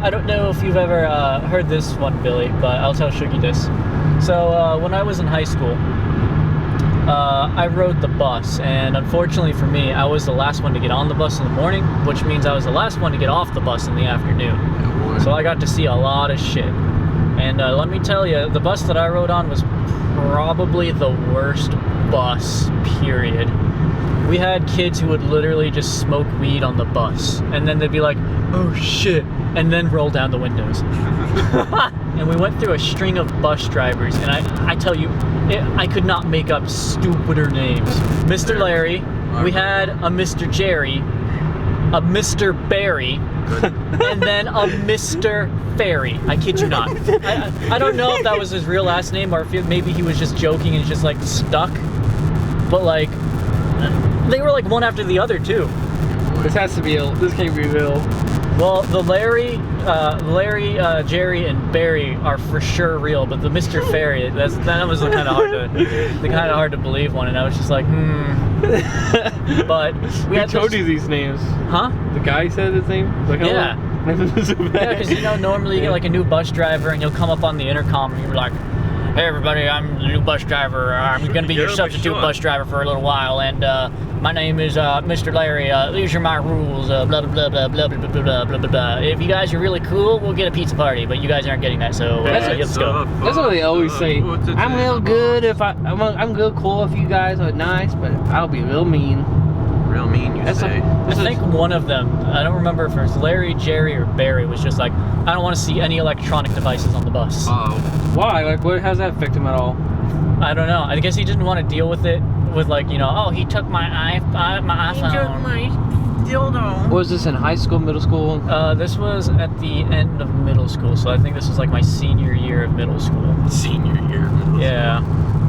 I don't know if you've ever heard this one, Billy, but I'll tell Shuggy this. So when I was in high school, I rode the bus, and unfortunately for me, I was the last one to get on the bus in the morning, which means I was the last one to get off the bus in the afternoon. Oh, so I got to see a lot of shit. And let me tell you, the bus that I rode on was probably the worst bus, period. We had kids who would literally just smoke weed on the bus, and then they'd be like, oh shit, and then roll down the windows. And we went through a string of bus drivers, and I tell you, I could not make up stupider names. Mr. Larry, we had a Mr. Jerry, a Mr. Barry, and then a Mr. Ferry. I kid you not. I don't know if that was his real last name, or if maybe he was just joking and just like stuck, but like, they were like one after the other too. This has to be this can't be real. Well, the Larry, Jerry, and Barry are for sure real, but the Mr. Ferry, that was kind of hard to believe one, and I was just like, But we Who told you these names? Huh? The guy said his name? Like, yeah. Yeah, because normally you get like a new bus driver, and you'll come up on the intercom, and you're like, hey everybody, I'm the new bus driver. I'm going to be your substitute bus driver for a little while, and my name is Mr. Larry. These are my rules. Blah blah blah blah blah blah blah blah blah. If you guys are really cool, we'll get a pizza party, but you guys aren't getting that, so let's go. That's what they always say. I'm real good if I'm real cool if you guys are nice, but I'll be real mean. Real mean, you say. I think one of them, I don't remember if it was Larry, Jerry, or Barry, was just like, I don't want to see any electronic devices on the bus. Why? Like, how's that affect him at all? I don't know. I guess he didn't want to deal with it with like, oh, he took my iPhone. He took my dildo. Was this in high school, middle school? This was at the end of middle school, so I think this was like my senior year of middle school. Senior year. Yeah.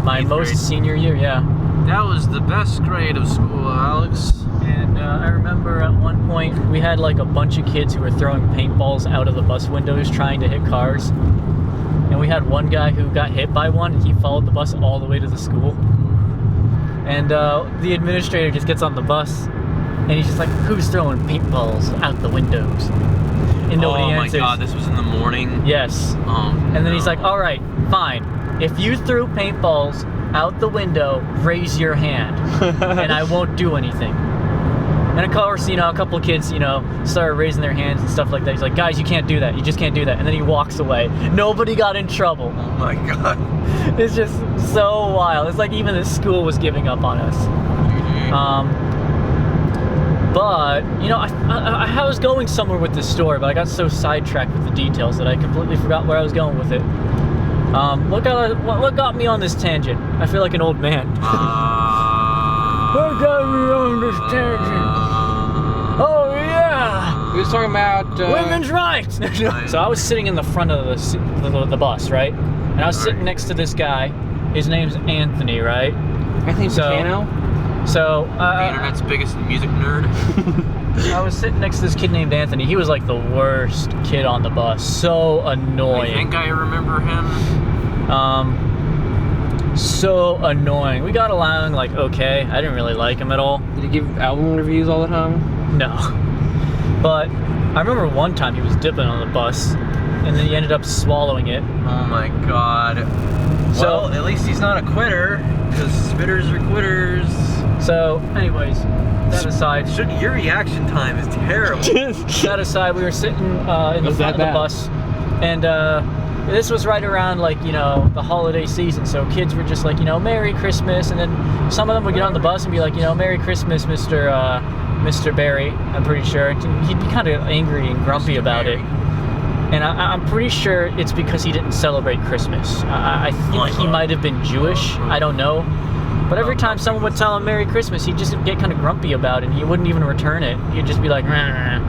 My most senior year, yeah. That was the best grade of school, Alex. And I remember at one point we had like a bunch of kids who were throwing paintballs out of the bus windows trying to hit cars. And we had one guy who got hit by one, and he followed the bus all the way to the school. And the administrator just gets on the bus, and he's just like, who's throwing paintballs out the windows? And nobody answers. Oh my god, this was in the morning? Yes. And then he's like, all right, fine. If you threw paintballs out the window, raise your hand, and I won't do anything. And of course, a couple of kids, started raising their hands and stuff like that. He's like, guys, you can't do that. You just can't do that. And then he walks away. Nobody got in trouble. Oh my god. It's just so wild. It's like even the school was giving up on us. But, I was going somewhere with this story, but I got so sidetracked with the details that I completely forgot where I was going with it. What got me on this tangent? I feel like an old man. What got me on this tangent? Oh yeah! We was talking about women's rights. So I was sitting in the front of the bus, right? And I was sitting next to this guy. His name's Anthony, right? Anthony Bacano? So the internet's biggest music nerd. I was sitting next to this kid named Anthony. He was like the worst kid on the bus. So annoying. I think I remember him. So annoying. We got along like okay. I didn't really like him at all. Did he give album reviews all the time? No. But I remember one time he was dipping on the bus, and then he ended up swallowing it. Oh my god. So well, at least he's not a quitter, because spitters are quitters. So, anyways, that aside. Your reaction time is terrible. That aside, we were sitting in the front of the bus, and this was right around the holiday season. So kids were just like, Merry Christmas, and then some of them would get on the bus and be like, Merry Christmas, Mr. Barry. I'm pretty sure he'd be kind of angry and grumpy about it. And I'm pretty sure it's because he didn't celebrate Christmas. I think he might have been Jewish. I don't know. But every time someone would tell him Merry Christmas, he'd just get kind of grumpy about it, and he wouldn't even return it. He'd just be like, rah.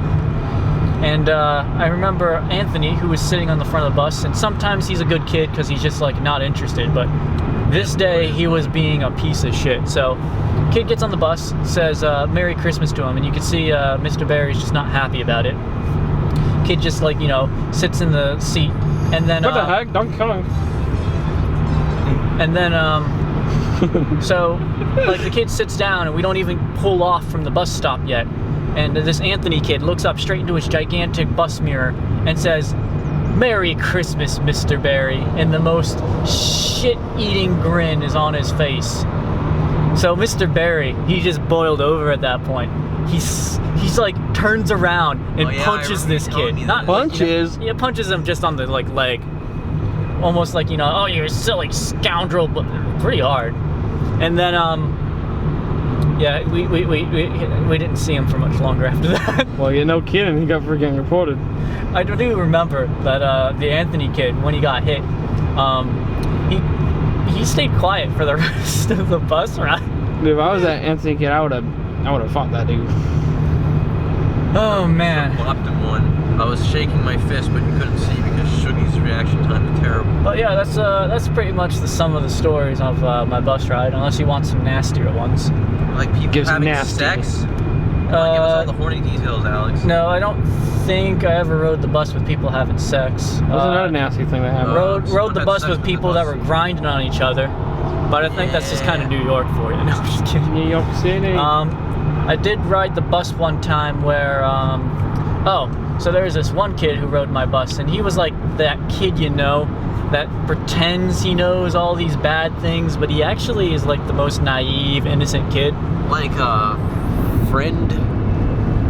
And I remember Anthony, who was sitting on the front of the bus, and sometimes he's a good kid because he's just like not interested, but this day he was being a piece of shit. So kid gets on the bus, says Merry Christmas to him, and you can see Mr. Barry's just not happy about it. Kid just sits in the seat, and then what the heck? Donkey Kong. And then so the kid sits down, and we don't even pull off from the bus stop yet. And this Anthony kid looks up straight into his gigantic bus mirror and says, "Merry Christmas, Mr. Barry," and the most shit-eating grin is on his face. So Mr. Barry, he just boiled over at that point. He's like turns around and punches this kid. Not punches. Yeah, punches him just on the like leg, almost like, you know, "Oh, you're a silly scoundrel," but pretty hard. And then yeah, we didn't see him for much longer after that. Well, yeah, no kidding. He got freaking reported. I do remember that the Anthony kid, when he got hit, he stayed quiet for the rest of the bus ride. Dude, if I was that Anthony kid, I would have fought that dude. Oh man. Whopped him one. I was shaking my fist, but you couldn't see because Shoogie's reaction time was terrible. But yeah, that's pretty much the sum of the stories of my bus ride, unless you want some nastier ones. Like people Gives having nasty. sex. Give us all the horny details, Alex. No, I don't think I ever rode the bus with people having sex. That was another nasty thing that happened. Rode the bus with people that were grinding on each other. But I think that's just kind of New York for you. No, I'm just kidding. New York City. I did ride the bus one time where, so there was this one kid who rode my bus, and he was like that kid, you know, that pretends he knows all these bad things, but he actually is like the most naive, innocent kid. Like a friend.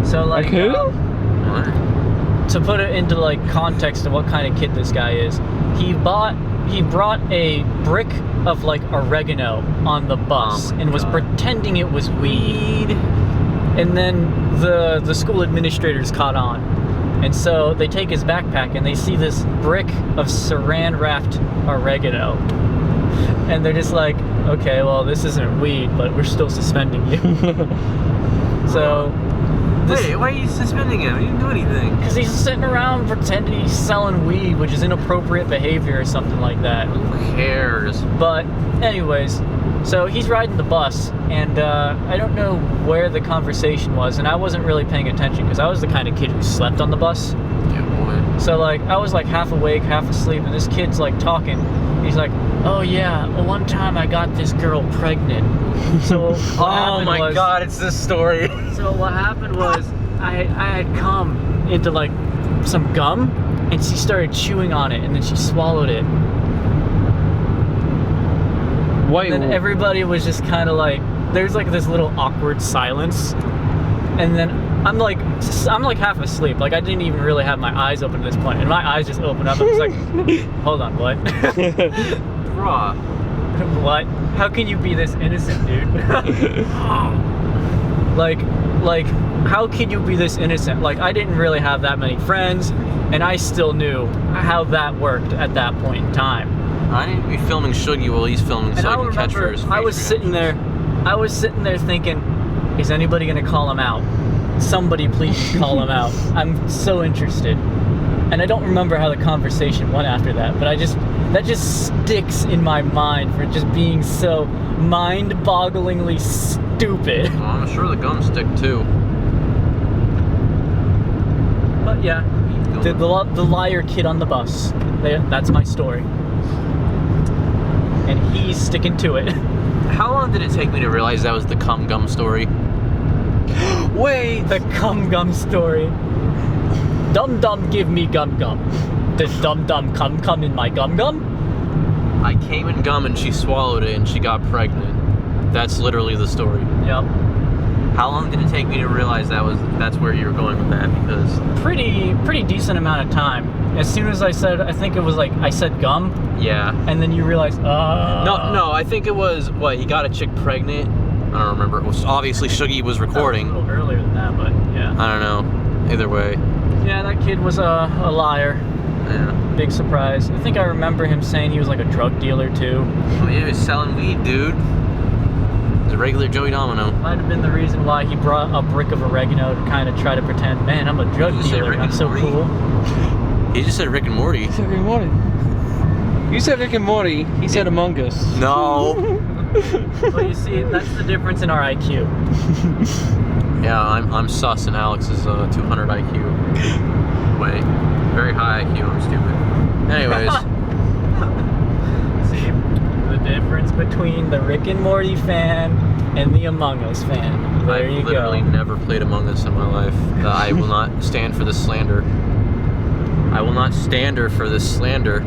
So like, Like who? To put it into like context of what kind of kid this guy is, he brought a brick of like oregano on the bus and was pretending it was weed. And then the school administrators caught on. And so they take his backpack and they see this brick of saran wrapped oregano. And they're just like, "Okay, well, this isn't weed, but we're still suspending you." So Wait, why are you suspending him? He didn't do anything. because he's sitting around pretending he's selling weed, which is inappropriate behavior or something like that. Who cares? But anyways, so he's riding the bus, and I don't know where the conversation was, and I wasn't really paying attention because I was the kind of kid who slept on the bus. Yeah, boy. So like I was like half awake, half asleep, and this kid's like talking. He's like, "Oh yeah, one time I got this girl pregnant." So Oh my God, it's this story. So what happened was I had come into like some gum, and she started chewing on it, and then she swallowed it. Wait, And then everybody was just kind of like, there's like this little awkward silence, and then I'm like half asleep, like I didn't even really have my eyes open at this point, and my eyes just opened up. I was like, "Hold on, what?" Bruh. What? How can you be this innocent, dude? like, how can you be this innocent? Like, I didn't really have that many friends, and I still knew how that worked at that point in time. I need to be filming Shuggy while he's filming, so I can catch for his face I was sitting there thinking, is anybody gonna call him out? Somebody please call him out. I'm so interested. And I don't remember how the conversation went after that, but that just sticks in my mind for just being so mind-bogglingly stupid. Well, I'm sure the gums stick too. But yeah, the liar kid on the bus. That's my story. And he's sticking to it. How long did it take me to realize that was the cum gum story? Wait, the cum gum story. Dum dum give me gum gum. Did dum dum come in my gum gum? I came in gum and she swallowed it and she got pregnant. That's literally the story. Yep. How long did it take me to realize that's where you were going with that? Because Pretty decent amount of time. As soon as I said gum, yeah. and then you realize, No, I think it was he got a chick pregnant. I don't remember. It was obviously Shuggy was recording. A little earlier than that, but yeah. I don't know. Either way. Yeah, that kid was a liar. Yeah. Big surprise. I think I remember him saying he was like a drug dealer too. Oh yeah, he was selling weed, dude. He's a regular Joey Domino. Might have been the reason why he brought a brick of oregano to kind of try to pretend, man, I'm a drug You say dealer. Rick I'm and so Morty? cool. He just said Rick and Morty. Rick and Morty. You said Rick and Morty. He said Among Us. No. Well, you see, that's the difference in our IQ. Yeah, I'm sus and Alex is 200 IQ. Wait, very high IQ. I'm stupid. Anyways. See, the difference between the Rick and Morty fan and the Among Us fan. There you I've literally go. never played Among Us in my life. I will not stand for this slander. I will not stand her for this slander.